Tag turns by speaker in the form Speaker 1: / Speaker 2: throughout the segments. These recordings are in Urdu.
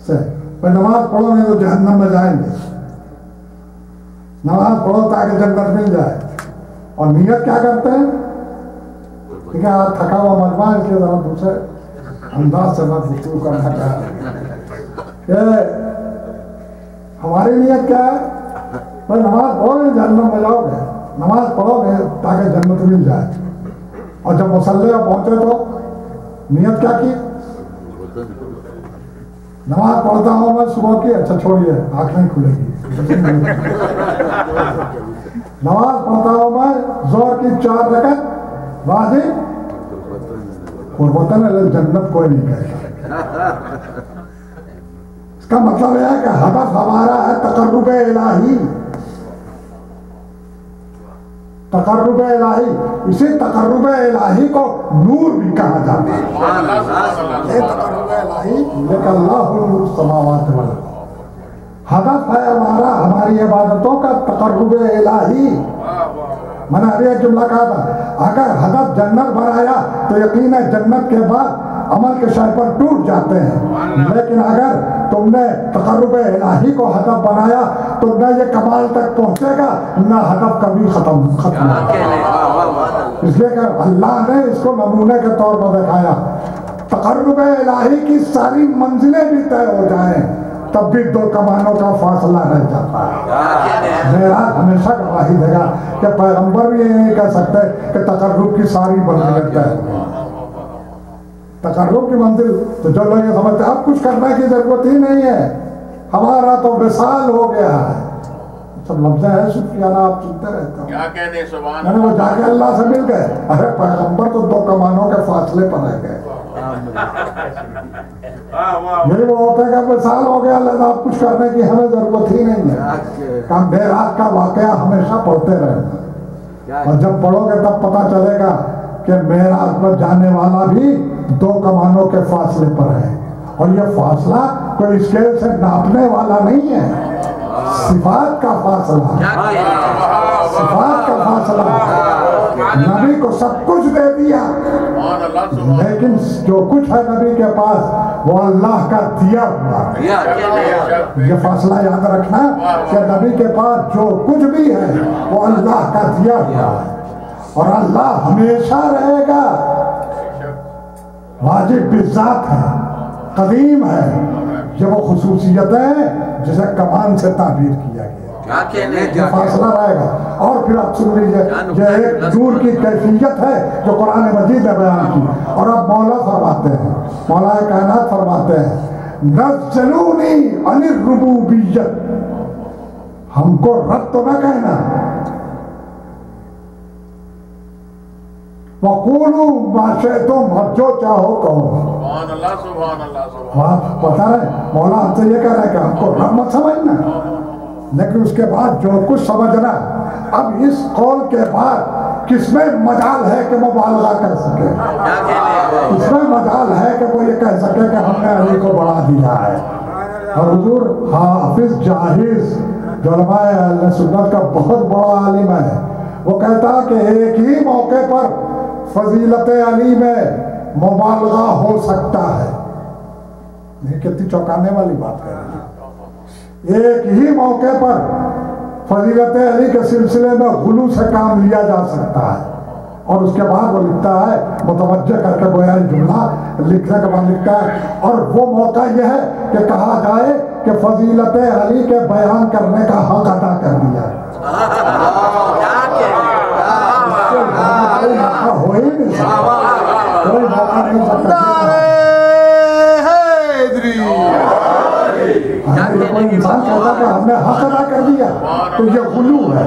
Speaker 1: سے نماز پڑھو نہیں تو جہنم میں جائیں گے. نماز پڑھو تاکہ جنت مل جائے. اور نیت کیا کرتے ہیں؟ ٹھیک ہے آج تھکا ہوا مجمع ہے اس لیے ذرا دوسرے انداز سے میں گفتگو کرنا چاہ رہا ہوں کہ ہماری نیت کیا ہے؟ بھائی نماز پڑھو گے جہنم میں جاؤ گے. نماز پڑھو گے تاکہ جنت مل جائے. اور جب مصلی پہنچے تو نیت کیا کی؟ نماز پڑھتا ہوں میں صبح کی. اچھا چھوڑیے آنکھ نہیں کھلے گی. نماز پڑھتا ہوں میں ظہر کی 4 رکعت واجب قربتاً جنت کوئی نہیں کہتا. اس کا مطلب یہ ہے کہ ہدف ہمارا ہے تقرب الہی. تقرب الہی. اسی تقرب الہی کو نور بھی کہا جاتا ہے. یہ تقرب الہی لیکن اللہ نور السماوات والارض. ہدف ہے ہمارا ہماری عبادتوں کا تقرب الہی. میں نے ابھی ایک جملہ کہا تھا اگر ہدف جنت بنایا تو یقیناً جنت کے بعد عمل کے شے پر ٹوٹ جاتے ہیں. لیکن اگر تم نے تقرب الہی کو ہدف بنایا تو نہ یہ کمال تک پہنچے گا نہ ہدف کبھی ختم ہوگا. اس لیے کہ اللہ نے اس کو نمونے کے طور پر دکھایا. تقرب الہی کی ساری منزلیں بھی طے ہو جائیں تب بھی 2 کمانوں کا فاصلہ رہ جاتا ہے. معراج ہمیشہ گواہی دے گا کہ پیغمبر بھی یہ نہیں کہہ سکتے کہ تقرب کی ساری منزلیں طے ہو گئی. تقرب کی منزل تو جو لوگ یہ سمجھتے ہیں اب کچھ کرنے کی ضرورت ہی نہیں ہے, ہمارا تو وصال ہو گیا ہے. سب لفظیں ہیں صوفیانہ آپ سنتے رہتے ہیں.
Speaker 2: کیا کہنے سبحان
Speaker 1: اللہ, وہ جا کے اللہ سے مل گئے. ارے پیغمبر تو 2 کمانوں کے فاصلے پر رہ گئے. یہی وہ ہوتا ہے کہ وصال ہو گیا اللہ, اب کچھ کرنے کی ہمیں ضرورت ہی نہیں ہے. کہ معراج کا واقعہ ہمیشہ پڑھتے رہنا, اور جب پڑھو گے تب پتہ چلے گا کہ معراج پر جانے والا بھی 2 کمانوں کے فاصلے پر ہے. اور یہ فاصلہ کوئی اسکیل سے ناپنے والا نہیں ہے, صفات کا فاصلہ, صفات کا فاصلہ. نبی کو سب کچھ دے دیا لیکن جو کچھ ہے نبی کے پاس وہ اللہ کا دیا ہوا. یہ فاصلہ یاد رکھنا کہ نبی کے پاس جو کچھ بھی ہے وہ اللہ کا دیا ہوا ہے, اور اللہ ہمیشہ رہے گا. واجب بالذات ہے, قدیم ہے. یہ وہ خصوصیت ہے جسے کمان سے تعبیر کیا گیا. یہ فاصلہ رہے گا. اور پھر آپ سن لیجئے, یہ ایک نور کی کیفیت ہے جو قرآن مجید نے بیان کی. اور اب مولا فرماتے ہیں, مولا کائنات فرماتے ہیں نزلونی عن الربوبیت. ہم کو رب تو نہ کہنا, وَقُولُوا مَا شِئْتُمْ, اور جو چاہو کہو.
Speaker 2: سبحان اللہ سبحان اللہ سبحان
Speaker 1: آپ بتا رہے مولا ہم سے یہ کہہ رہے کہ ہم کو رب مت سمجھنا, لیکن اس کے بعد جو کچھ سمجھنا. اب اس قول کے بعد کس میں مجال ہے کہ مبالغہ کر سکے, اس میں مجال ہے کہ وہ یہ کہہ سکے کہ ہم نے علی کو بڑھا دیا ہے. اور حضور حافظ جاہز جو علماء اہل سنت کا بہت بڑا عالم ہے, وہ کہتا کہ ایک ہی موقع پر فضیلت علی میں مبالغہ ہو سکتا ہے. یہ کتنی چوکانے والی بات کہہ رہی ہے. ایک ہی موقع پر فضیلت علی کے سلسلے میں غلو سے کام لیا جا سکتا ہے. اور اس کے بعد وہ لکھتا ہے متوجہ کر کے گویا جملہ لکھنے کے بعد لکھتا ہے, اور وہ موقع یہ ہے کہ کہا جائے کہ فضیلت علی کے بیان کرنے کا حق ادا کر دیا ہے. ہو ہی نہیں سکتا, کوئی موقع نہیں سکتا. کوئی انسان کہتا کہ ہم نے حق ادا کر دیا تو یہ غلو ہے,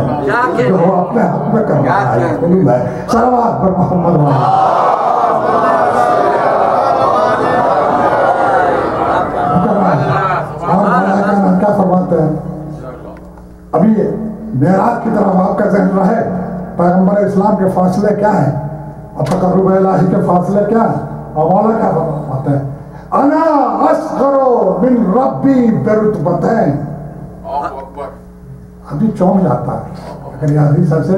Speaker 1: جو وہ اپنے حق میں کر رہا ہے, غلو ہے. صلوات پر محمد اور کیا فرماتے ہیں. ابھی معراج کی طرف آپ کا ذہن رہے, پیغمبر اسلام کے فاصلے کیا ہیں اور تقرب الہی کے فاصلے کیا ہیں. اور مولا کیا فرماتے ہیں, انا اصغر من ربی برتبتین. ابھی چونک جاتا ہے اگر یہ حدیث سے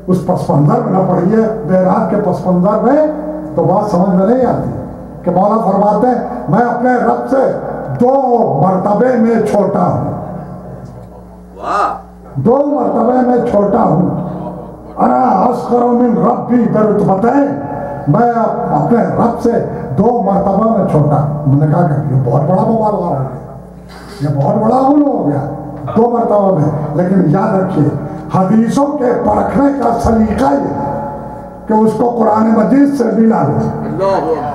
Speaker 1: اس پس منظر میں نہ پڑھیے معراج کے پس منظر میں تو بات سمجھ میں نہیں آتی کہ مولا فرماتے ہیں میں اپنے رب سے 2 مرتبے میں چھوٹا ہوں، 2 مرتبے میں چھوٹا ہوں، انا اصغر من ربی برتبتین، میں اپنے رب سے 2 مرتبہ میں چھوٹا ہوں۔ انہوں نے کہا کہ یہ بہت بڑا مبالغہ ہو گیا، یہ بہت بڑا غلو ہو گیا 2 مرتبہ میں۔ لیکن یاد رکھیے حدیثوں کے پرکھنے کا سلیقہ یہ ہے کہ اس کو قرآن مجید سے ملا لو،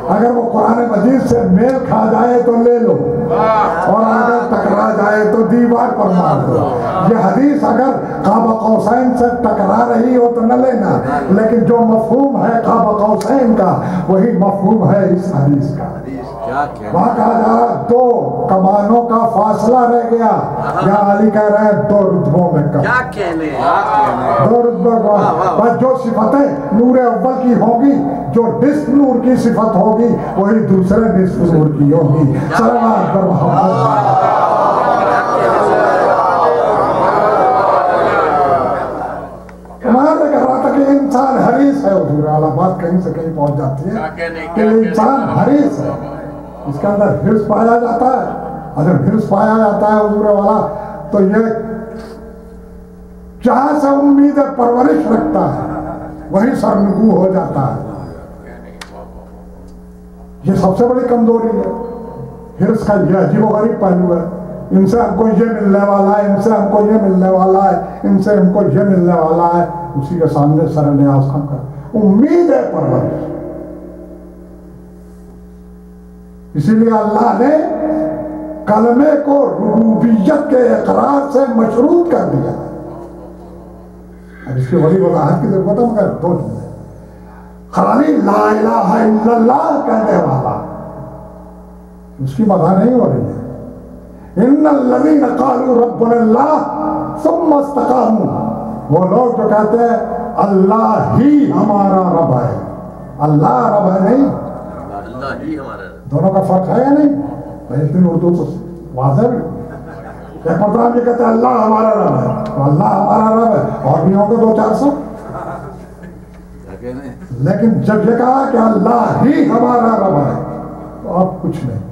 Speaker 1: اگر وہ قرآن مجید سے میل کھا جائے تو لے لو، اور اگر ٹکرا جائے تو دیوار پر مار دو۔ یہ حدیث اگر قاب قوسین سے ٹکرا رہی ہو تو نہ لینا، لیکن جو مفہوم ہے قاب قوسین کا وہی مفہوم ہے اس حدیث کا۔ وہاں کہا جا رہا 2 کمانوں کا فاصلہ رہ گیا، یہاں علی کہہ رہے ہیں 2 رتبوں میں کم، 2 رتبوں کا۔ بس جو صفتیں نور اول کی ہوگی، جو نصف نور کی صفت ہوگی وہی دوسرے نصف نور کی ہوگی۔ صلوات پر محمد۔ میں کہہ رہا تھا کہ انسان حریص ہے، حضور اعلیٰ بات کہیں سے کہیں پہنچ جاتی ہے کہ انسان حریص ہے، اس کے اندر حرص پایا جاتا ہے۔ اگر حرص پایا جاتا ہے حضور والا تو یہ جہاں سے امید پرورش رکھتا ہے وہی سرنگو ہو جاتا ہے۔ یہ سب سے بڑی کمزوری ہے حرص کا، یہ عجیب و غریب پہلو ہے۔ ان سے ہم کو یہ ملنے والا ہے، ان سے ہم کو یہ ملنے والا ہے، ان سے ہم کو یہ ملنے والا ہے، اسی کے سامنے سر نیاز خم کر امید ہے پرورش۔ اسی لیے اللہ نے کلمے کو ربوبیت کے اقرار سے مشروط کر دیا۔ اب اس کی بڑی وضاحت کی ضرورت ہے، مگر 2 چیزیں۔ خالی لا الہ الا اللہ کہنے والا اس کی مدح نہیں ہو رہی ہے۔ ان الذین قالوا ربنا اللہ ثم استقاموا، وہ لوگ جو کہتے ہیں اللہ ہی ہمارا رب ہے، اللہ رب ہے نہیں، اللہ ہی ہمارا رب، دونوں کا فرق ہے یا نہیں؟ بھائی اردو تو واضح بھی، ایک مرتبہ یہ کہتے ہیں اللہ ہمارا رب ہے تو اللہ ہمارا رب ہے، اور بھی ہوں گے 200-400، لیکن جب یہ کہا کہ اللہ ہی ہمارا رب ہے تو اب کچھ نہیں۔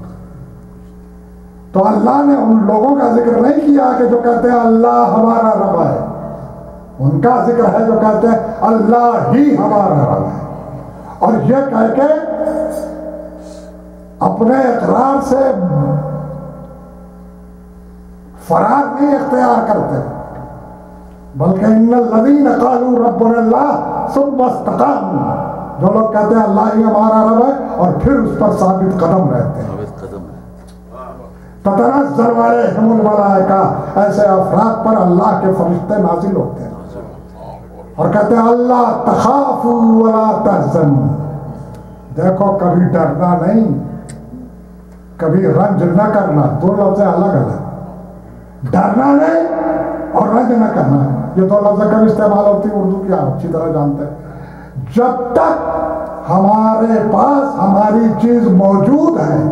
Speaker 1: تو اللہ نے ان لوگوں کا ذکر نہیں کیا کہ جو کہتے ہیں اللہ ہمارا رب ہے، ان کا ذکر ہے جو کہتے ہیں اللہ ہی ہمارا رب ہے، اور یہ کہہ کے اپنے اقرار سے فرار نہیں اختیار کرتے، بلکہ ان الذین قالوا ربنا اللہ ثم استقاموا، جو لوگ کہتے ہیں اللہ ہی ہمارا رب ہے اور پھر اس پر ثابت قدم رہتے ہیں۔ تتنزل علیہم الملائکہ، ایسے افراد پر اللہ کے فرشتے نازل ہوتے ہیں اور کہتے ہیں اللہ تخافوا ولا تحزنوا، دیکھو کبھی ڈرنا نہیں، کبھی رنج نہ کرنا، 2 لفظ الگ الگ، ڈرنا نہیں اور رنج نہ کرنا، یہ 2 لفظ کب استعمال ہوتی ہے اردو کی آپ اچھی طرح جانتے ہیں۔ جب تک ہمارے پاس ہماری چیز موجود ہے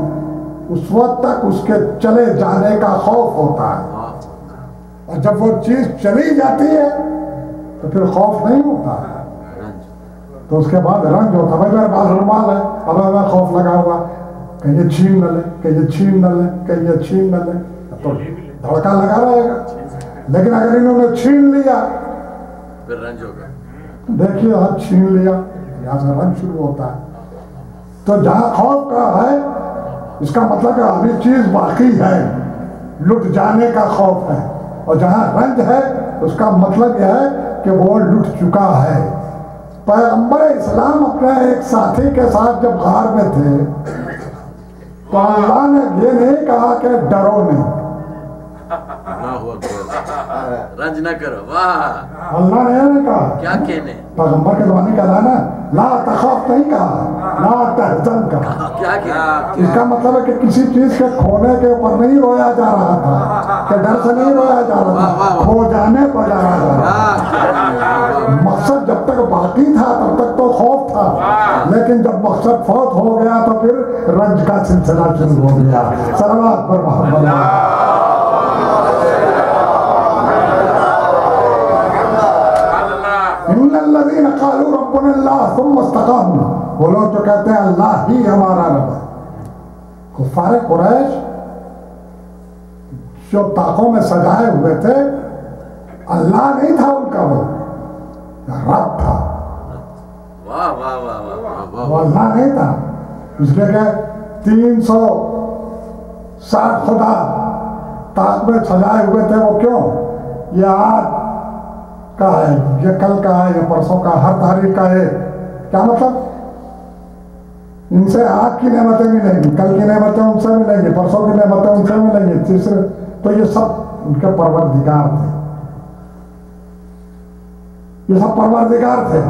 Speaker 1: اس وقت تک اس کے چلے جانے کا خوف ہوتا ہے، اور جب وہ چیز چلی جاتی ہے تو پھر خوف نہیں ہوتا، تو اس کے بعد رنج ہوتا ہے۔ میرے پاس رومال ہے، اب ہمیں خوف لگا ہوا کہ یہ چھین نہ لے، کہ یہ چھین نہ لے، کہ یہ چھین نہ لے، تو دھڑکا لگا رہے گا۔ لیکن اگر انہوں نے چھین لیا
Speaker 2: پھر رنج ہوگا،
Speaker 1: دیکھیے ہاتھ چھین لیا، یہاں سے رنج شروع ہوتا ہے۔ تو جہاں خوف کا ہے اس کا مطلب ہے ابھی چیز باقی ہے، لٹ جانے کا خوف ہے، اور جہاں رنج ہے اس کا مطلب یہ ہے کہ وہ لٹ چکا ہے۔ پیغمبر اسلام اپنے ایک ساتھی کے ساتھ جب غار میں تھے تو اللہ نے یہ نہیں کہا کہ ڈرو نہیں،
Speaker 2: رنج نہ کرو، واہ
Speaker 1: اللہ نے یہ نہیں کہا،
Speaker 2: کیا کہنے،
Speaker 1: پیغمبر کے زمانے کا لانا لا تخاف نہیں کہا، لا تحزن کہا۔
Speaker 2: کیا
Speaker 1: اس کا مطلب ہے کہ کسی چیز کے کھونے کے اوپر نہیں رویا جا رہا تھا، کہ ڈر سے نہیں رویا جا رہا تھا، کھو جانے پر جا رہا تھا۔ مقصد جب تک باقی تھا تب تک تو خوف تھا، لیکن جب مقصد فوت ہو گیا تو پھر رنج کا سلسلہ شروع ہو گیا۔ صلوات پر محمد۔ ان الذین قالوا ربنا اللہ ثم استقاموا، وہ لوگ جو کہتے ہیں اللہ ہی ہمارا رب ہے۔ کفار قریش جو طاقوں میں سجائے ہوئے تھے اللہ نہیں تھا ان کا، وہ رب تھا،
Speaker 2: واہ واہ واہ واہ
Speaker 1: وہ اللہ نہیں تھا. اس لیے کہ 360 خدا طاق میں سجائے ہوئے تھے. وہ کیوں؟ یہ آج کا ہے، یہ کل کا ہے، یہ پرسوں کا، ہر تاریخ کا ہے. کیا مطلب؟ ان سے آج کی نعمتیں ملیں گی، کل کی نعمتیں ان سے ملیں گی، پرسوں کی نعمتیں ان سے ملیں گی، تیسرے. تو یہ سب ان کے پروردگار تھے، یہ سب پروردگار تھے.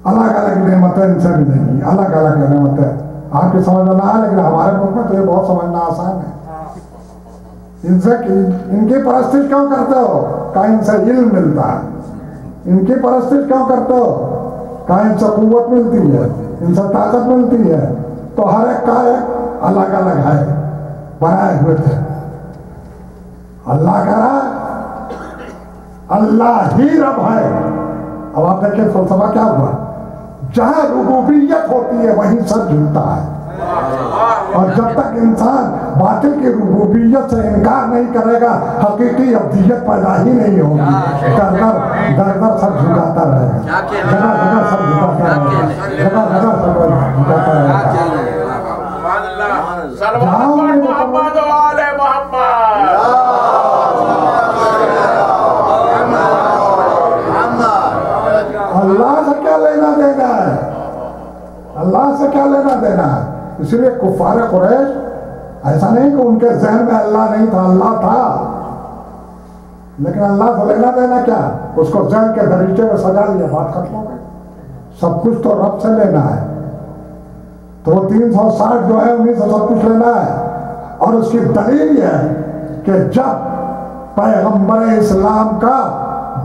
Speaker 1: الگ الگ نعمتیں ان سے ملیں گی، الگ الگ نعمتیں. آپ کی سمجھ میں نہ آئے، لیکن ہمارے ملک میں تو یہ بہت سمجھنا آسان ہے. ان سے ان کی پرستش کیوں کرتے ہو؟ کہیں ان سے علم ملتا ہے. ان کی پرستش کیوں کرتے ہو؟ کہیں ان سے قوت ملتی ہے، ان سے طاقت ملتی ہے. تو ہر ایک کا ایک الگ الگ ہے، بنائے ہوئے تھے. اللہ کہہ رہا ہے اللہ ہی رب ہے. اب آپ دیکھیں فلسفہ کیا ہوا، جہاں ربوبیت ہوتی ہے وہیں سر جھکتا ہے. اور جب تک انسان باطل کی ربوبیت سے انکار نہیں کرے گا حقیقی ابدیت پیدا ہی نہیں ہوگی. در در سر جھکاتا رہے گا، جگہ جگہ سر جھکاتا رہے گا، جگہ جگہ سر جھکاتا رہے گا.
Speaker 3: محمد وآل محمد.
Speaker 1: اللہ سے کیا لینا دینا ہے؟ اللہ سے کیا لینا دینا ہے؟ اسی لیے کفار قریش ایسا نہیں کہ ان کے ذہن میں اللہ نہیں تھا، اللہ تھا، لیکن اللہ سے لینا دینا کیا؟ اس کو ذہن کے دریچے میں سجا لیا، بات ختم ہو گئی. سب کچھ تو رب سے لینا ہے. تو 360 جو ہے انہیں سے سب کچھ لینا ہے. اور اس کی دلیل یہ ہے کہ جب پیغمبر اسلام کا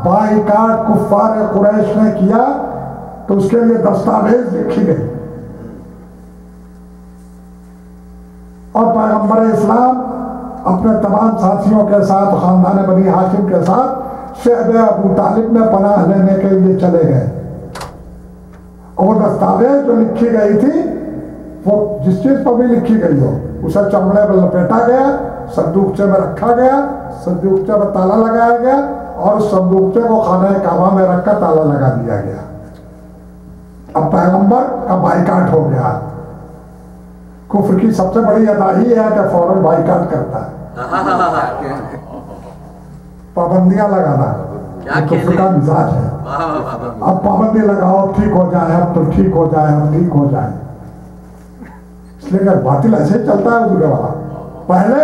Speaker 1: بائیکاٹ کفار قریش نے کیا تو اس کے لیے دستاویز لکھی گئی، اور پیغمبر اسلام اپنے تمام ساتھیوں کے ساتھ، خاندان بنی ہاشم کے ساتھ شعب ابو طالب میں پناہ لینے کے لیے چلے گئے. اور دستاویز جو لکھی گئی تھی وہ جس چیز پر بھی لکھی گئی ہو اسے چمڑے میں لپیٹا گیا، صندوقچے میں رکھا گیا، صندوقچے میں تالا لگایا گیا، اور اس صندوقچے کو خانہ کعبہ میں رکھ کر تالا لگا دیا گیا. اب پیغمبر کا بائیکاٹ ہو گیا. کفر کی سب سے بڑی ادا ہی ہے کہ فوراً بائیکاٹ کرتا ہے، پابندیاں لگانا کفر کا مزاج ہے. اب پابندی لگاؤ، ٹھیک ہو جائے، اب تو ٹھیک ہو جائے، اب ٹھیک ہو جائے. اس لیے کہ باطل ایسے ہی چلتا ہے حضور والا. پہلے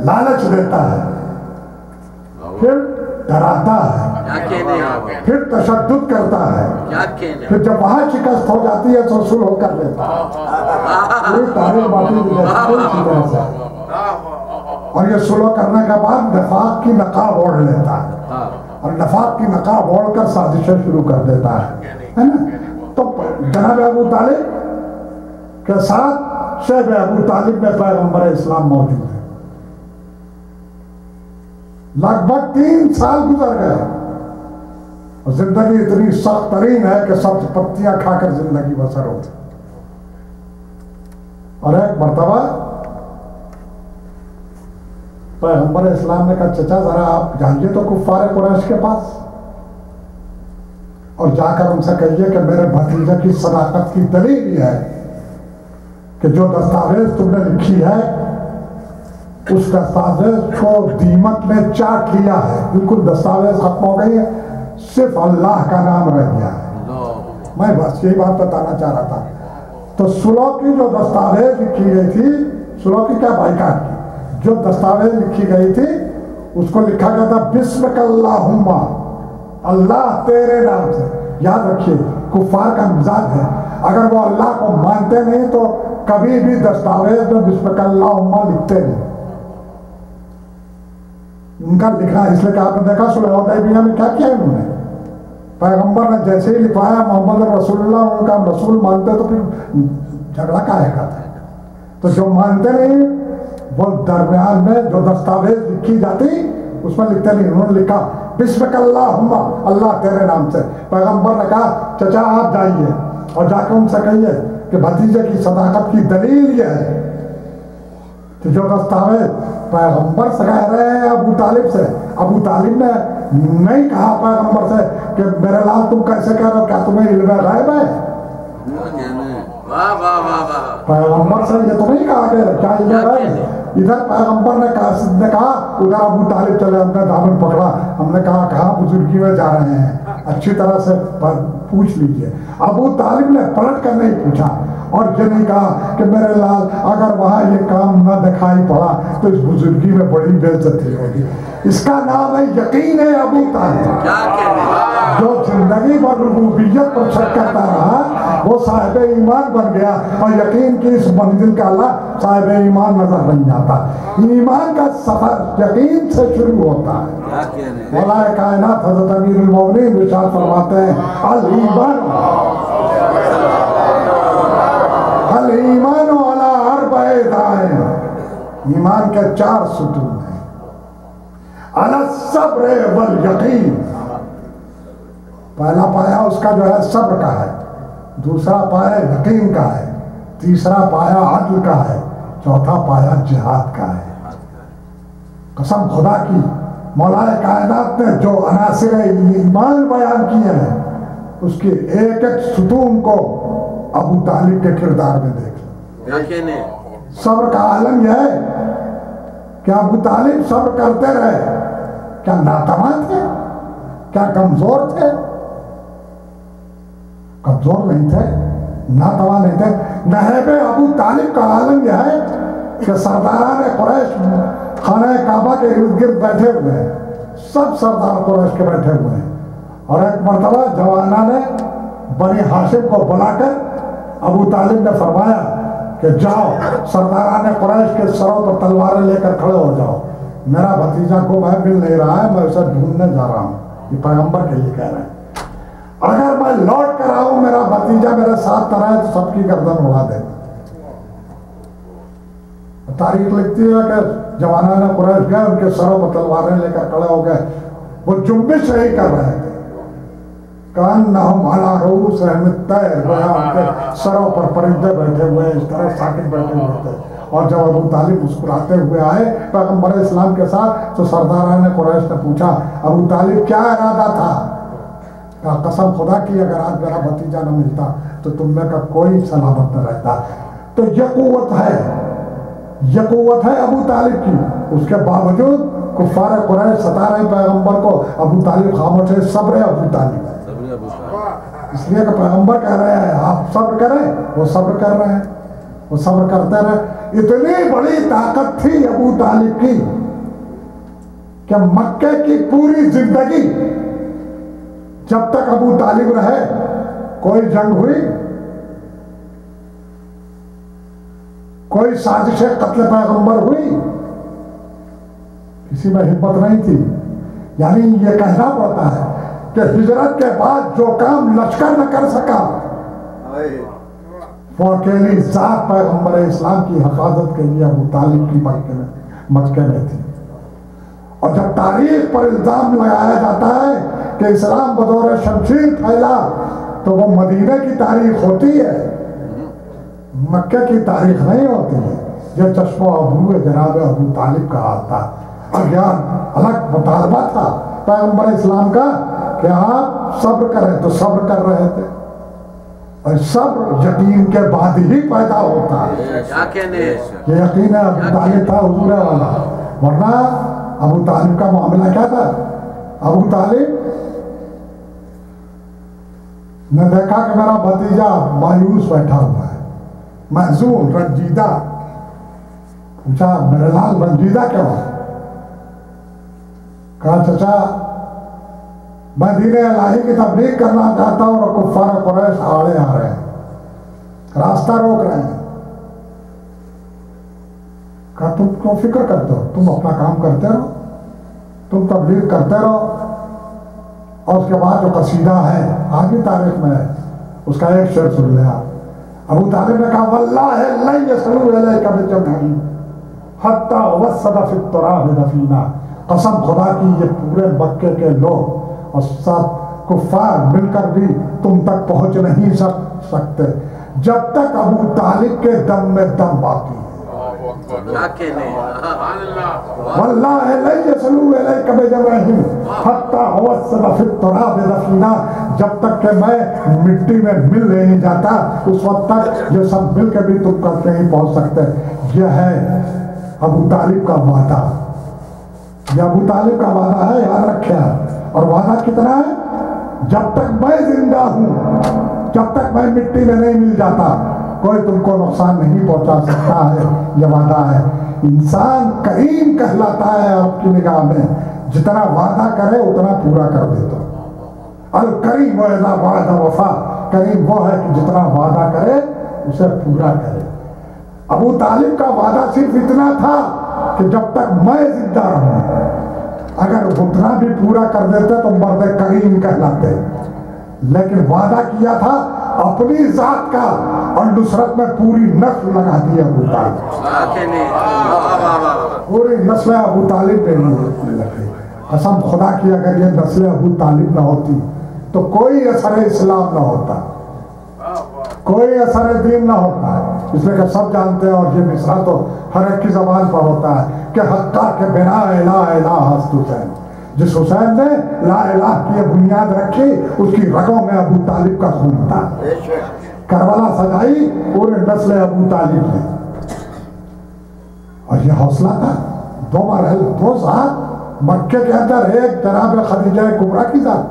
Speaker 1: لالچ دیتا ہے، پھر ڈراتا ہے، پھر تشدد کرتا ہے، پھر جب وہاں شکست ہو جاتی ہے تو سلح کر لیتا ہے. پوری تاریخ باطل کی طرح سے. اور یہ سلح کرنے کے بعد نفاق کی نقاب اوڑھ لیتا ہے، اور نفاق کی نقاب اوڑھ کر سازشیں شروع کر دیتا ہے نا. تو جناب ابو طالب کے ساتھ شعب ابو طالب میں پیغمبر اسلام موجود ہے. لگ بھگ 3 سال گزر گئے، اور زندگی اتنی سخت ترین ہے کہ سب پتیاں کھا کر زندگی بسر ہوتی. اور ایک مرتبہ پیغمبر اسلام نے کہا چچا ذرا آپ جائیے تو کفار قریش کے پاس، اور جا کر ان سے کہیے کہ میرے بھتیجے کی صداقت کی دلیل یہ ہے کہ جو دستاویز تم نے لکھی ہے اس دستاویز کو دیمک نے چاٹ لیا ہے، بالکل دستاویز ختم ہو گئی ہے، صرف اللہ کا نام رہ گیا ہے. میں بس یہی بات بتانا چاہ رہا تھا. تو سلح کی جو دستاویز لکھی گئی تھی، سلح کی کیا بائیکاٹ کی جو دستاویز لکھی گئی تھی اس کو لکھا گیا تھا بسمک اللہم، اللہ تیرے نام سے. یاد رکھیے کفار کا مزاج ہے، اگر وہ اللہ کو مانتے نہیں تو کبھی بھی دستاویز میں بسمک اللہم لکھتے نہیں. ان کا لکھنا اس لیے کہ آپ نے دیکھا صلح حدیبیہ میں کیا کیا انہوں نے. پیغمبر نے جیسے ہی لکھوایا محمد رسول اللہ، ان کا رسول مانتے تو پھر جھگڑا کاہے کا تھا. تو جو مانتے نہیں وہ درمیان میں جو دستاویز لکھی جاتی اس میں لکھتے نہیں. انہوں نے لکھا بسمک اللہم، اللہ تیرے نام سے. پیغمبر نے کہا چچا آپ جائیے اور جا کے ان سے کہیے کہ بھتیجے کی صداقت کی دلیل یہ ہے تو جو دستاویز پیغمبر سے کہہ رہے ہیں ابو طالب سے، ابو طالب نے نہیں کہا پیغمبر سے کہ میرے لال تم کیسے کہہ رہے ہو، کیا تمہیں علم غیب ہے؟ پیغمبر سے یہ تو نہیں کہا کہ کیا علم غیب ہے۔ ادھر پیغمبر نے کہا، ادھر ابو طالب چلے، ہم نے دامن پکڑا، ہم نے کہا کہاں بزرگی میں جا رہے ہیں، اچھی طرح سے پوچھ لیجئے۔ ابو طالب نے پلٹ کر نہیں پوچھا اور یہ نہیں کہا کہ میرے لال اگر وہاں یہ کام نہ دکھائی پڑا تو اس بزرگی میں بڑی بے عزتی ہوگی۔ اس کا نام ہے یقین ابو طالب۔ جو زندگی بھر ربوبیت پر شک کرتا رہا وہ صاحب ایمان بن گیا، اور یقین کی اس منزل کا اللہ صاحب ایمان نظر نہیں آتا۔ ایمان کا سفر یقین سے شروع ہوتا ہے۔ مولا کائنات حضرت امیر المومنین ارشاد فرماتے ہیں الایمان علی اربع دائن، ایمان کے 4 ستون ہیں۔ علی الصبر والیقین، پہلا پایا اس کا جو ہے صبر کا ہے، دوسرا پایا یقین کا ہے، تیسرا پایا عدل کا ہے، چوتھا پایا جہاد کا ہے۔ قسم خدا کی مولا کائنات نے جو عناصر ایمان بیان کیے ہیں اس کے ایک ایک ستون کو ابو طالب کے کردار میں دیکھ لیں۔ صبر کا عالم یہ ہے کہ ابو طالب صبر کرتے رہے، کیا ناتواں تھے؟ کیا کمزور تھے؟ کمزور نہیں تھے، ناتواں نہیں تھے۔ نہیب ابو طالب کا عالم یہ ہے کہ سرداران قریش خانہ کعبہ کے ارد گرد بیٹھے ہوئے ہیں، سب سردار قریش کے بیٹھے ہوئے ہیں، اور ایک مرتبہ جوانہ نے بنی ہاشم کو بلا کر ابو طالب نے فرمایا کہ جاؤ سرداران قریش کے سروں پر تلواریں لے کر کھڑے ہو جاؤ، میرا بھتیجا کو میں مل نہیں رہا ہے، میں اسے ڈھونڈنے جا رہا ہوں۔ یہ پیغمبر کے لیے کہہ رہے ہیں، اگر میں لوٹ کر آؤں میرا بھتیجا میرے ساتھ نہ رہے تو سب کی گردن اڑا دے۔ تاریخ لکھتی ہے کہ جوانان قریش گئے، ان کے سروں پر تلواریں لے کر کھڑے ہو گئے، وہ جنبش نہیں کر رہے تھے، کانہم علی رؤوسہم الطیر، گویا ان کے سروں پر پرندے بیٹھے ہوئے، اس طرح ساکت بیٹھے ہوئے تھے۔ اور جب ابو طالب مسکراتے ہوئے آئے پیغمبر اسلام کے ساتھ تو سرداران قریش نے پوچھا ابو طالب کیا ارادہ تھا؟ کہا قسم خدا کی اگر آج میرا بھتیجا نہ ملتا تو تم میں کا کوئی سلامت نہ رہتا۔ تو یہ قوت ہے ابو طالب کی، اس کے باوجود کفار قریش ستا رہے پیغمبر کو، ابو طالب خاموش ہے، صبر ابو طالب ہے۔ اس لیے کہ پیغمبر کہہ رہے ہیں آپ صبر کریں، وہ صبر کر رہے ہیں، وہ صبر کرتے رہے۔ اتنی بڑی طاقت تھی ابو طالب کی کہ مکے کی پوری زندگی جب تک ابو طالب رہے کوئی جنگ ہوئی، کوئی سازش قتل پیغمبر ہوئی، کسی میں ہمت نہیں تھی۔ یعنی یہ کہنا پڑتا ہے کہ ہجرت کے بعد جو کام لشکر نہ کر سکا وہ اکیلی ذات پیغمبر اسلام کی حفاظت کے لیے ابو طالب کی مکے میں تھی۔ اور جب تاریخ پر الزام لگایا جاتا ہے کہ اسلام بدور شمشیر پھیلا تو وہ مدینہ کی تاریخ ہوتی ہے، مکہ کی تاریخ نہیں ہوتی ہے۔ یہ چشم و ابرو جناب ابو طالب کا ہاتھ تھا، اور یہاں الگ مطالبہ تھا پیغمبر اسلام کا کہ آپ صبر کریں، تو صبر کر رہے تھے، اور صبر یقین کے بعد ہی پیدا ہوتا ہے۔ یہ یقین ابو طالب تھا حضور والا، ورنہ ابو طالب کا معاملہ کیا تھا؟ ابو طالب نے دیکھا کہ میرا بھتیجا مایوس بیٹھا ہوا ہے، محزون، رنجیدہ۔ پوچھا میرے لال رنجیدہ کیوں ہے؟ کہا چچا میں دین الہی کی تبلیغ کرنا چاہتا ہوں اور کفار قریش آڑے آ رہے ہیں، راستہ روک رہے ہیں۔ کہا تم کیوں فکر کرتے ہو، تم اپنا کام کرتے رہو، تم تبلیغ کرتے رہو۔ اور اس کے بعد جو قصیدہ ہے آگے تاریخ میں ہے، اس کا ایک شعر سن لیا۔ ابو طالب نے کہا واللہ لن یصلوا الیک بجمعہم حتی وسد فی التراب دفینا، قسم خدا کی یہ پورے مکے کے لوگ اور سب کفار مل کر بھی تم تک پہنچ نہیں سکتے جب تک ابو طالب کے دم میں دم باقی ہے۔
Speaker 2: کیا کہنے
Speaker 1: واللہ لا یصلو الیک بجمعہم حتی اوصل فی التراب دفینا، جب تک کہ میں مٹی میں مل نہیں جاتا اس وقت تک یہ سب مل کے بھی تم تک نہیں پہنچ سکتے۔ یہ ہے ابو طالب کا وعدہ، یہ ابو طالب کا وعدہ ہے، یاد رکھیں۔ اور وعدہ کتنا ہے؟ جب تک میں زندہ ہوں، جب تک میں مٹی میں نہیں مل جاتا، کوئی تم کو نقصان نہیں پہنچا سکتا ہے، یہ وعدہ ہے۔ انسان کریم کہلاتا ہے آپ کی نگاہ میں، جتنا وعدہ کرے اتنا پورا کر دیتا۔ الکریم اذا وعد وفا، کریم وہ ہے کہ جتنا وعدہ کرے اسے پورا کرے۔ ابو طالب کا وعدہ صرف اتنا تھا کہ جب تک میں زندہ رہوں، اگر اتنا بھی پورا کر دیتے تو مرد کریم کہلاتے، لیکن وعدہ کیا تھا اپنی ذات کا، اور نصرت میں پوری نسل لگا دی ابو طالب، پوری نسل ابو طالب پہ لگی۔ قسم خدا کی اگر یہ نسل ابو طالب نہ ہوتی تو کوئی اثر اسلام نہ ہوتا، کوئی اثر دین نہ ہوتا ہے۔ اس لیے کہ سب جانتے ہیں، اور یہ مصرع تو ہر ایک کی زبان پر ہوتا ہے کہ حقا کے بنا الہ الہ ہست حسین، جس حسین نے لا الہ کی بنیاد رکھی اس کی رگوں میں ابو طالب کا خون تھا۔ کربلا سجائی پورے نسل ابو طالب نے، اور یہ حوصلہ تھا۔ دو مرحل، دو ذات مکے کے اندر، ایک جناب خدیجہ کبریٰ کی ذات،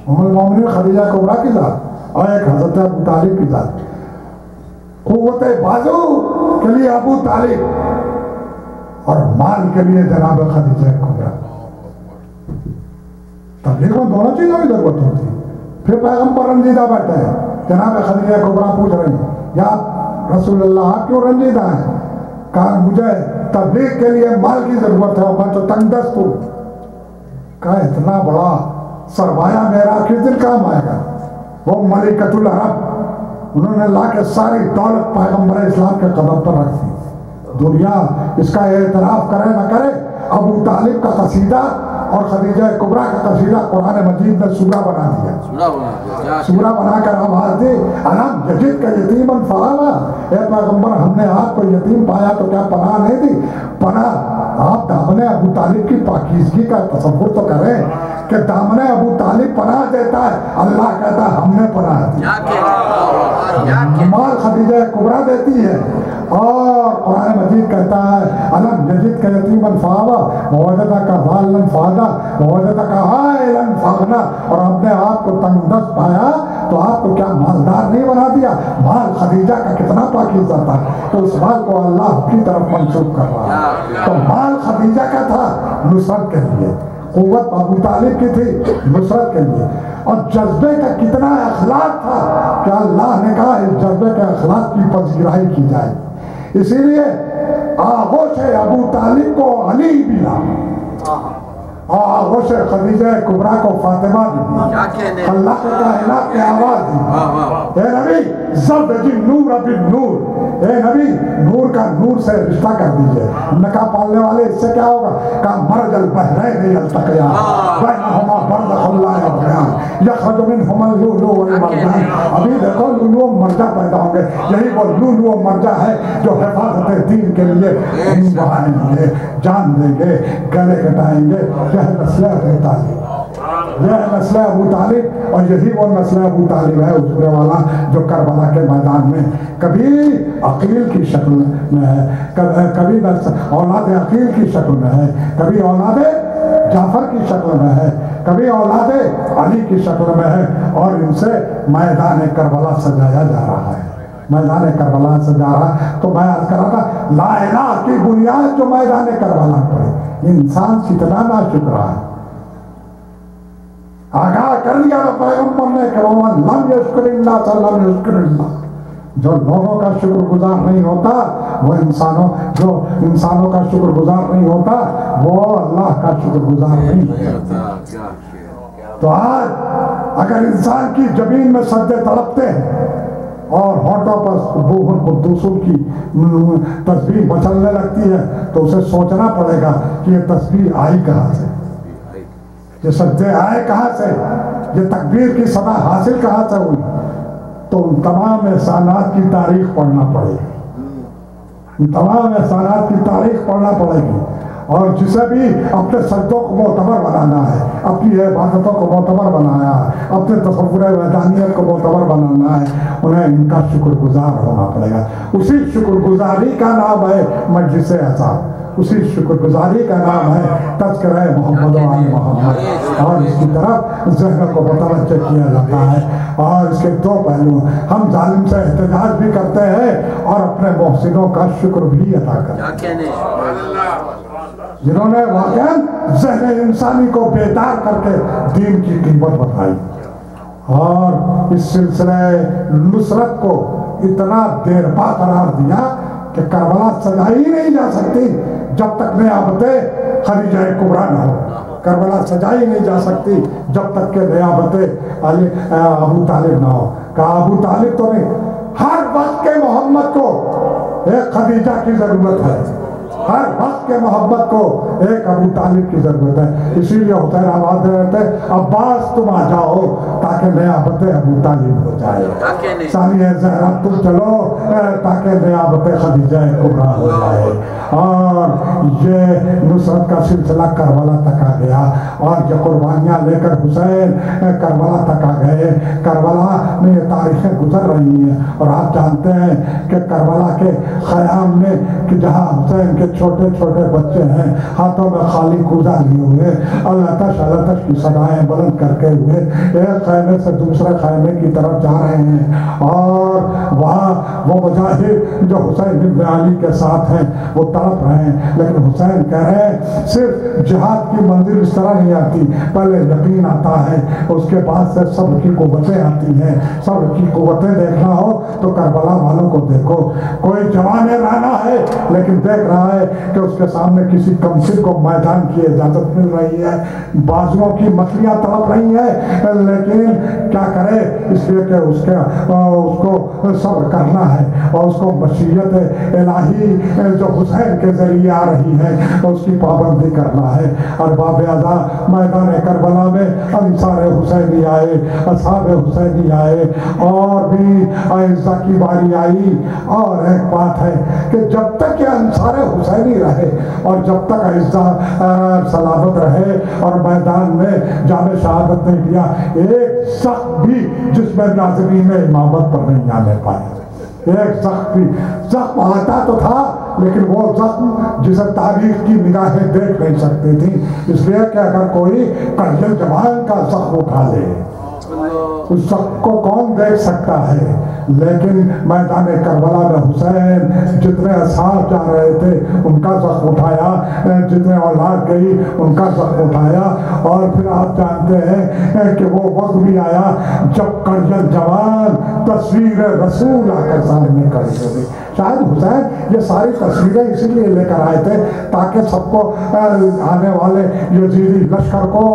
Speaker 1: ام المومنین خدیجہ کبریٰ کی ذات، اور ایک حضرت ابو طالب کی ذات۔ قوت بازو کے لیے ابو طالب اور مال کے لیے جناب خدیجہ کبریٰ۔ تبلیغ میں دونوں چیزوں کی ضرورت ہوتی ہے۔ پھر پیغمبر رنجیدہ بیٹھے ہیں، جناب خدیجہ کبریٰ پوچھ رہی ہیں یا رسول اللہ آپ کیوں رنجیدہ ہیں؟ کہا مجھے تبلیغ کے لیے مال کی ضرورت ہے، میں تو تنگ دست ہوں۔ کہا اتنا بڑا سرمایہ میرا کس دن کام آئے گا؟ وہ ملکۃ العرب، انہوں نے لا کے ساری دولت پیغمبر اسلام کے قدم پر رکھ دی۔ دنیا اس کا اعتراف کرے نہ کرے، ابو طالب کا قصیدہ اور خدیجہ کبریٰ کا قصیدہ قرآن مجید نے سورہ بنا دیا، سورہ بنا کر آواز دی، الم یجد کا یتیما فآویٰ، اے پیغمبر ہم نے آپ کو یتیم پایا تو کیا پناہ نہیں دی؟ پناہ آپ دامن ابو طالب کی پاکیزگی کا تصور تو کریں کہ دامن ابو طالب پناہ دیتا ہے، اللہ کہتا ہے ہم نے پناہ دی۔ مال خدیجہ کبریٰ دیتی ہے، اور قرآن مجید کہتا ہے الم یجد کا یتیما فآویٰ ووجدک ضالا فہدیٰ ووجدک عائلا فاغنیٰ، اور ہم نے آپ کو تنگ دست پایا تو آپ کو کیا مالدار نہیں بنا دیا؟ مال خدیجہ کا کتنا پاکیزہ تھا، تو اس مال کو اللہ کی طرف منسوب کر رہا ہے۔ تو مال خدیجہ کا تھا نصرت کے لیے، قوت ابو طالب کی تھی نصرت کے لیے، اور جذبے کا کتنا اخلاق تھا کہ اللہ نے کہا اس جذبے کے اخلاق کی پذیرائی کی جائے۔ اسی لیے آغوش ابو طالب کو علی ملا، آغوش خدیجہ کبریٰ کو فاطمہ دی، اللہ کے کائنات کی آواز دی، اے نبی زوج نور بالنور، اے نبی نور کا نور سے رشتہ کر دیجئے۔ ہم نے کہا پالنے والے اس سے کیا ہوگا؟ کہا مرج البحرین یلتقیان بینہما برزخ لا یبغیان یخرج منہما اللؤلؤ والمرجان۔ ابھی دیکھو لؤلؤ و مرجان پیدا ہوں گے، یہی وہ لؤلؤ و مرجان ہے جو حفاظت دین کے لیے خون بہائیں گے، جان دیں گے، گلے کٹائیں گے۔ یہ نسل ابو طالب، یہ نسل ابو طالب، اور یہی وہ نسل ابو طالب ہے اجڑے والا جو کربلا کے میدان میں کبھی عقیل کی شکل میں ہے، کبھی اولاد عقیل کی شکل میں ہے، کبھی اولاد جعفر کی شکل میں ہے، کبھی اولاد علی کی شکل میں ہے، اور ان سے میدان کربلا سجایا جا رہا ہے، میدان کربلا سجا رہا ہے۔ تو میں عرض کر رہا تھا لا الہ کی بنیاد جو میدان کربلا پڑے، انسان کتنا ناشکر ہے۔ آگاہ کر دیا پیغمبر نے کہ وَمَن لَمْ يَشْكُرِ اللَّهَ لَمْ يَشْكُرِ اللَّهَ، جو لوگوں کا شکر گزار نہیں ہوتا وہ جو انسانوں کا شکر گزار نہیں ہوتا وہ اللہ کا شکر گزار نہیں ہوتا۔ تو آج اگر انسان کی جبین میں سجدے تڑپتے ہیں اور ہونٹوں پر سبوح القدوس کی تسبیح مچلنے لگتی ہے تو اسے سوچنا پڑے گا کہ یہ تسبیح آئی کہاں سے، یہ سجدے آئے کہاں سے، یہ تکبیر کی صدا حاصل کہاں سے ہوئی۔ تو ان تمام احسانات کی تاریخ پڑھنا پڑے گا، تمام احسانات کی تاریخ پڑھنا پڑے گی، اور جسے بھی اپنے سجدوں کو معتبر بنانا ہے، اپنی عبادتوں کو معتبر بنایا ہے، اپنے تصور وحدانیت کو معتبر بنانا ہے، انہیں ان کا شکر گزار ہونا پڑے گا۔ اسی شکر گزاری کا نام ہے مجلس احسان، اسی شکر گزاری کا نام ہے تذکرہ محمد و آل محمد، اور اس کی طرف ذہن کو متوجہ کیا جاتا ہے۔ اور اس کے دو پہلو، ہم ظالم سے احتجاج بھی کرتے ہیں اور اپنے محسنوں کا شکر بھی ادا کرتے ہیں، جنہوں نے واقعاً ذہن انسانی کو بیدار کر کے دین کی قیمت بتائی، اور اس سلسلہ نصرت کو اتنا دیر پا قرار دیا کہ کربلا سجائی نہیں جا سکتی جب تک نیابت خدیجہ کبریٰ نہ ہو، کربلا سجائی نہیں جا سکتی جب تک کہ نیابت ابو طالب نہ ہو۔ کہا ابو طالب تو نہیں، ہر وقت کے محمد کو ایک خدیجہ کی ضرورت ہے، ہر وقت کے محبت کو ایک ابو طالب کی ضرورت ہے۔ اسی لیے حسین آواز دے رہتے عباس تم آ جاؤ تاکہ نیابت ابو طالب ہو جائے، ثانیہ زہرا تم چلو تاکہ نیابت خدیجہ کبریٰ ہو جائے۔ اور یہ نصرت کا سلسلہ کربلا تک آ گیا، اور یہ قربانیاں لے کر حسین کربلا تک آ گئے۔ کربلا میں یہ تاریخیں گزر رہی ہیں، اور آپ جانتے ہیں کہ کربلا کے خیام میں کہ جہاں حسین کے چھوٹے چھوٹے بچے ہیں، ہاتھوں میں خالی کوزہ لیے ہوئے، اللہ کی صدائیں بلند کر کے ہوئے ایک خیمے سے دوسرے خیمے کی طرف جا رہے ہیں، اور وہاں وہ مجاہد جو حسین بن علی کے ساتھ ہیں وہ تڑپ رہے ہیں، لیکن حسین کہہ رہے ہیں صرف جہاد کی منزل اس طرح نہیں آتی، پہلے یقین آتا ہے، اس کے بعد سے صبر کی قوتیں آتی ہیں۔ صبر کی قوتیں دیکھنا ہو تو کربلا والوں کو دیکھو، کوئی جوان رانا ہے لیکن دیکھ رہا ہے کہ اس کے سامنے کسی کمسن کو میدان کی اجازت مل رہی ہے، بازوؤں کی مکھیاں تڑپ رہی ہیں، لیکن کیا کرے، اس لیے کہ اس کو صبر کرنا ہے، اور اس کو مشیت الہی جو حسین کے ذریعے آ رہی ہے اس کی پابندی کرنا ہے۔ ارباب اعضاء میدان کربلا میں انصار حسینی آئے، اصحاب حسینی آئے، اور بھی اعزا کی باری آئی۔ اور ایک بات ہے کہ جب تک یہ انصار حسینی رہے اور جب تک اعزا سلامت رہے اور میدان میں جام شہادت نہیں دیا، ایک زخم بھی جس میں ناظرین امامت پر نہیں آنے پائے، ایک زخم آتا تو تھا لیکن وہ زخم جسے تاریخ کی نگاہیں دیکھ نہیں سکتی تھی، اس لیے کہ اگر کوئی کرجل جوان کا زخم اٹھا لے اس زخم کو کون دیکھ سکتا ہے، لیکن میدان کربلا میں حسین جتنے اصحاب جا رہے تھے ان کا زخم اٹھایا، جتنے اولاد گئی ان کا زخم اٹھایا، اور پھر آپ جانتے ہیں کہ وہ وقت بھی آیا جب کرجل جوان تصویر رسول آ کر سامنے کھڑی ہوئی۔ شاید حسین یہ ساری تصویریں اسی لیے لے کر آئے تھے تاکہ سب کو آنے والے یزیدی لشکر کو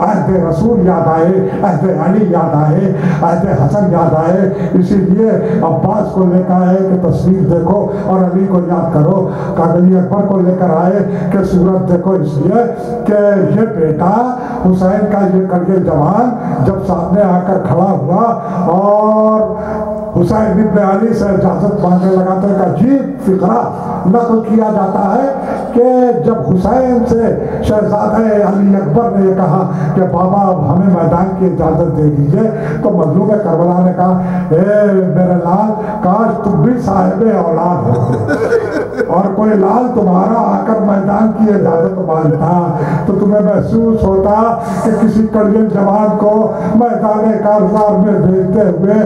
Speaker 1: عہد رسول یاد آئے، عہد علی یاد آئے، عہد حسن یاد آئے، اسی لیے عباس کو لے کر آئے کہ تصویر دیکھو اور علی کو یاد کرو، علی اکبر کو لے کر آئے کہ صورت دیکھو، اس لیے کہ یہ بیٹا حسین کا یہ کرگل جوان جب سامنے آ کر کھڑا ہوا اور حسین ابن علی سے اجازت مانگنے لگا تو ایک عجیب فقرہ نقل کیا جاتا ہے کہ جب حسین سے شہزادہ علی اکبر نے یہ کہا کہ بابا اب ہمیں میدان کی اجازت دے دیجئے، تو مظلوم کربلا نے کہا اے میرے لال کاش تم بھی صاحب اولاد ہو اور کوئی لال تمہارا آ کر میدان کی اجازت مانگتا تو تمہیں محسوس ہوتا کہ کسی کرگل جوان کو میدان کارزار میں بھیجتے ہوئے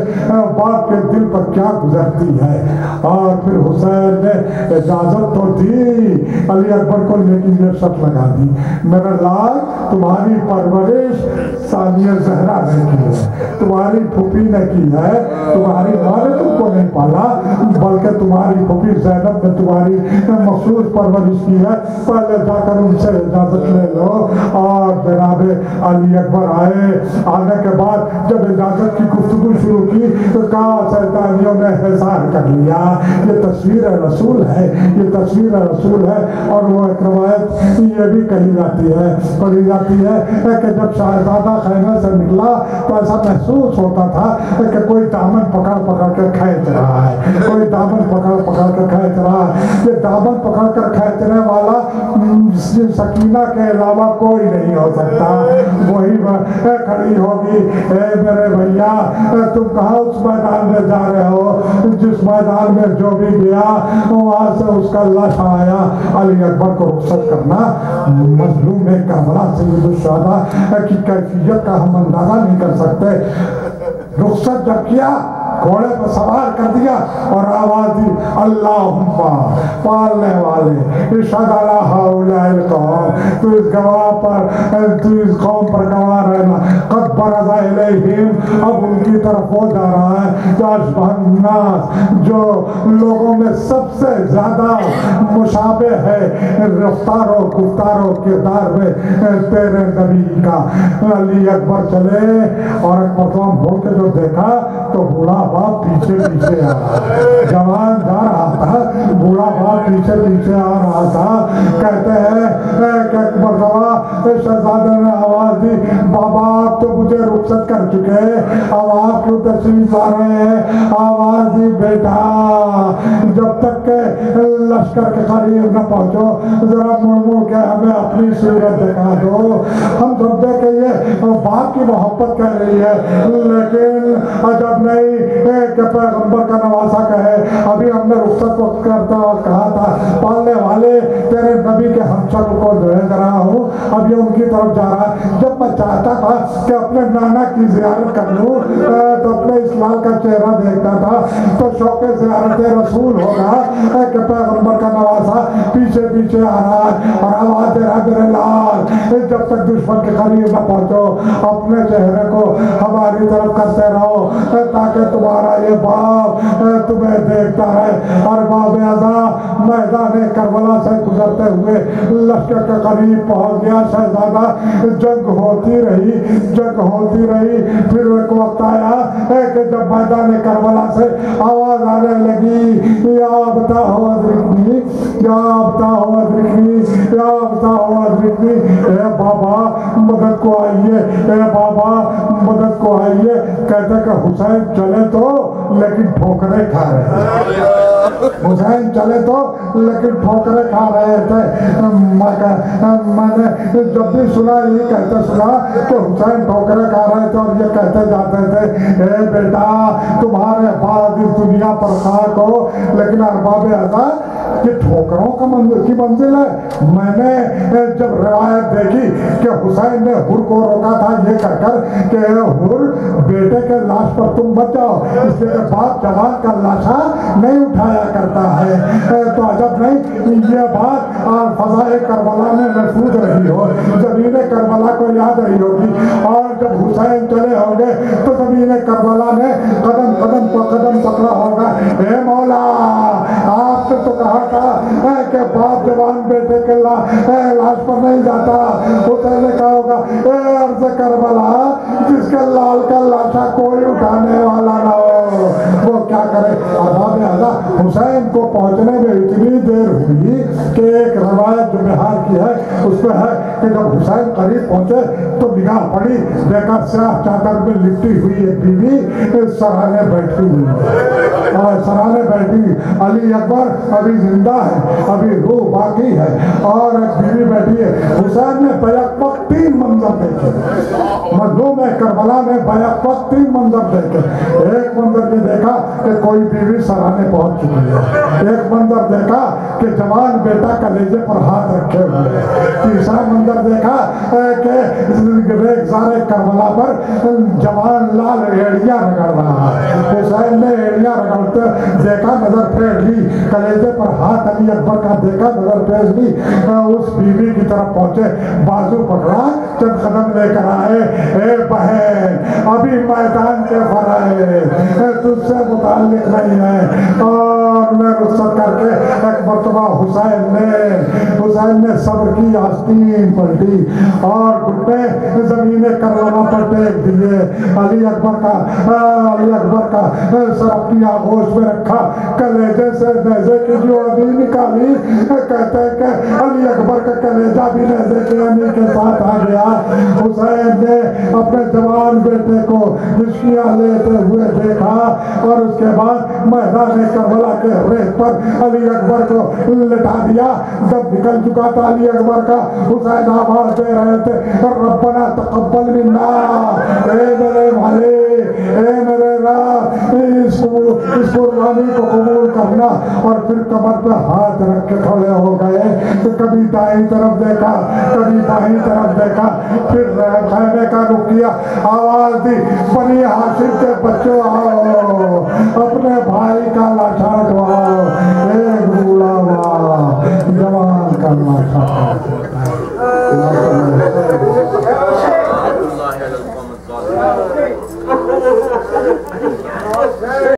Speaker 1: باپ کے دل پر کیا گزرتی ہے۔ اور پھر حسین نے اجازت تو دی علی اکبر کو، لیکن یہ شرط لگا دی میرا لال تمہاری پرورش ثانیہ زہرا نے کی ہے، تمہاری پھوپھی نے کی ہے، تمہاری ماں نے تم کو نہیں پالا بلکہ تمہاری پھوپھی زینب نے تمہاری مخصوص پرورش کی ہے، پہلے جا کر ان سے اجازت لے لو۔ اور جناب علی اکبر آنے کے بعد جب اجازت کی گفتگو شروع کی تو کہا سیدانیوں نے احسان کر لیا، یہ تصویر رسول ہے، یہ تصویر رسول ہے، اور وہ ایک روایت یہ بھی کہی جاتی ہے کہ جب شہزادہ خیمے سے نکلا تو ایسا محسوس ہوتا تھا کہ کوئی دامن پکڑ کے کھینچ رہا ہے، کوئی دامن پکڑ کے کھینچ رہا ہے۔ یہ دامن پکڑ کر کھینچنے والا سکینہ کے علاوہ کوئی نہیں ہو سکتا، وہی کھڑی ہوگی۔ اے میرے بھیا، تم کہاں اس میدان میں جا رہے ہو جس میدان میں جو بھی گیا وہاں سے اس کا لاش آیا۔ علی اکبر کو رخصت کرنا مظلوم کربلا سید الشہداء کی کیفیت کا ہم اندازہ نہیں کر سکتے۔ رخصت جب کیا، گھوڑے پر سوار کر دیا اور آواز دی، اللہم پالنے والے اشہد علی ہؤلاء القوم، تو اس گواہ پر، تو اس قوم پر گواہ رہنا، قد برز الیہم، اب ان کی طرف ہو جا رہا ہے جو اشبہ الناس، جو لوگوں میں سب سے زیادہ مشابہ ہے رفتار و گفتار و کردار میں تیرے نبی کا۔ علی اکبر چلے اور ایک مرتبہ مڑ کے جو دیکھا تو بوڑھا باپ پیچھے آ رہا، جوان جا رہا تھا، بوڑھا باپ پیچھے آ رہا تھا۔ کہتے ہیں کہ مرتبہ شہزادے نے آواز دی، بابا آپ تو مجھے رخصت کر چکے، اب آپ کیوں تشریف لا رہے ہیں؟ آواز دی، بیٹا جب تک کہ لشکر کے قریب نہ پہنچو ذرا مڑ کے ہمیں اپنی صورت دکھا دو۔ ہم سمجھے کہ یہ باپ کی محبت کہہ رہی ہے، لیکن عجب نہیں کہ پیغمبر کا نواسا کہے۔ ابھی ہم نے رخصت کو کرتے وقت کہا تھا پالنے والے تیرے نبی کے ہمشکل کو بھیج رہا ہوں، اب یہ ان کی طرف جا رہا ہے۔ جب میں چاہتا تھا کہ اپنے نانا کی زیارت کر لوں تو اپنے اسلام کا چہرہ دیکھتا تھا تو شوق زیارت رسول ہوگا کہ پیغمبر کا نواسا پیچھے آ رہا ہے اور آواز دے رہا میرے لال، جب تک دشمن کے قریب نہ پہنچو اپنے چہرے کو ہماری طرف کرتے رہو تاکہ تمہارا یہ باپ تمہیں دیکھتا ہے۔ اور باب اعضا میدان کربلا سے گزرتے ہوئے لشکر کے قریب پہنچ گیا۔ شہزادہ جنگ ہوتی رہی، پھر ایک وقت آیا کہ جب میدان کربلا سے آواز آنے لگی، یا ابتا ہوا ادرکنی، یا ابتا ہوا ادرکنی، یا ابتا ہوا ادرکنی، اے بابا مدد کو آئیے، اے بابا مدد کو آئیے۔ کہتے کہ حسین چلے تو لیکن ٹھوکریں کھا رہے تھے، حسین چلے تو لیکن ٹھوکریں کھا رہے تھے۔ میں نے جب بھی سنا یہ کہتے سنا کہ حسین ٹھوکریں کھا رہے تھے اور یہ کہتے جاتے تھے، اے بیٹا تمہارے بعد اس دنیا پر خاک ہو، لیکن ارباب اعضا یہ ٹھوکروں کی منزل ہے۔ میں نے جب روایت دیکھی کہ حسین نے حر کو روکا تھا یہ کہہ کر کہ حر بیٹے کے لاش پر تم مت جاؤ، اس لیے کہ باپ جوان کا لاشا نہیں اٹھایا کرتا ہے، تو عجب نہیں یہ بات اور فضائے کربلا میں محفوظ رہی ہو، زمین کربلا کو یاد رہی ہوگی۔ اور جب حسین چلے ہوں گے تو زمین کربلا نے قدم پکڑا ہوگا، اے مولا آپ نے تو کہا تھا کہ باپ جوان بیٹے کے لاش پر نہیں جاتا۔ حسین نے کہا ہوگا، اے عرض کربلا جس کے لال کا لاشا کوئی اٹھانے والا نہ ہو وہ کیا کرے۔ ارباب اعضا حسین کو پہنچنے میں اتنی دیر ہوئی کہ ایک روایت جو بہار کی ہے اس میں ہے کہ جب حسین قریب پہنچے تو نگاہ پڑی، دیکھا سیاہ چادر میں لپٹی ہوئی ایک بیوی سرانے بیٹھی ہوئی، اور سرانے بیٹھی علی اکبر ابھی زندہ ہے، ابھی روح باقی ہے اور ایک بیوی بیٹھی ہے۔ حسین نے بیک وقت 3 منظر دیکھے، مظلوم کربلا نے بیک وقت 3 منظر دیکھے۔ ایک منظر یہ دیکھا کہ کوئی بیوی سرانے پہنچ چکی ہے، ایک منظر دیکھا کہ جوان بیٹا کلیجے پر ہاتھ رکھے ہوئے، تیسرا منظر دیکھا کہ ریگزار کربلا پر جوان لال ایڑیاں رگڑ رہا ہے۔ حسین نے ایڑیاں رگڑتے دیکھا، نظر پھیر لی، کلیجے پر ہاتھ علی اکبر کا دیکھا، نظر پھیر لی، اس بیوی کی طرف پہنچے، بازو پکڑا، چند قدم لے کر آئے، اے بہن ابھی میدان کے فرائض تجھ سے متعلق نہیں ہے۔ اور میں رخصت کر کے ایک مرتبہ مرتبہ حسین نے صبر کی آستین پلٹی اور گھٹنے زمین کربلا پر ٹیک دیے. علی اکبر کا سر اپنی آغوش میں رکھا, کلیجے سے نیزے کی جو ابھی نکالی. کہتے ہیں کہ علی اکبر کا کلیجہ بھی نیزے کے امی کے ساتھ آ گیا. حسین نے اپنے جوان بیٹے کو عشقیاں لیتے ہوئے دیکھا اور اس کے بعد میدان کربلا کے ریت پر علی اکبر کو لٹا دیا. جب نکل چکا تھا علی اکبر کا, حسین آواز دے رہے تھے ربنا تقبل منا, اے میرے بھائی, اے میرے رب, اس قربانی کو قبول کرنا. اور پھر کمر پہ ہاتھ رکھ کے کھڑے ہو گئے. کبھی دائیں طرف دیکھا, کبھی بائیں طرف دیکھا, پھر خیمے کا رخ کیا, آواز دی بنی ہاشم کے بچوں آؤ, اپنے بھائی کا لاٹھا اٹھواؤ. ایک بوڑھا ہوا جوان کا لاٹھا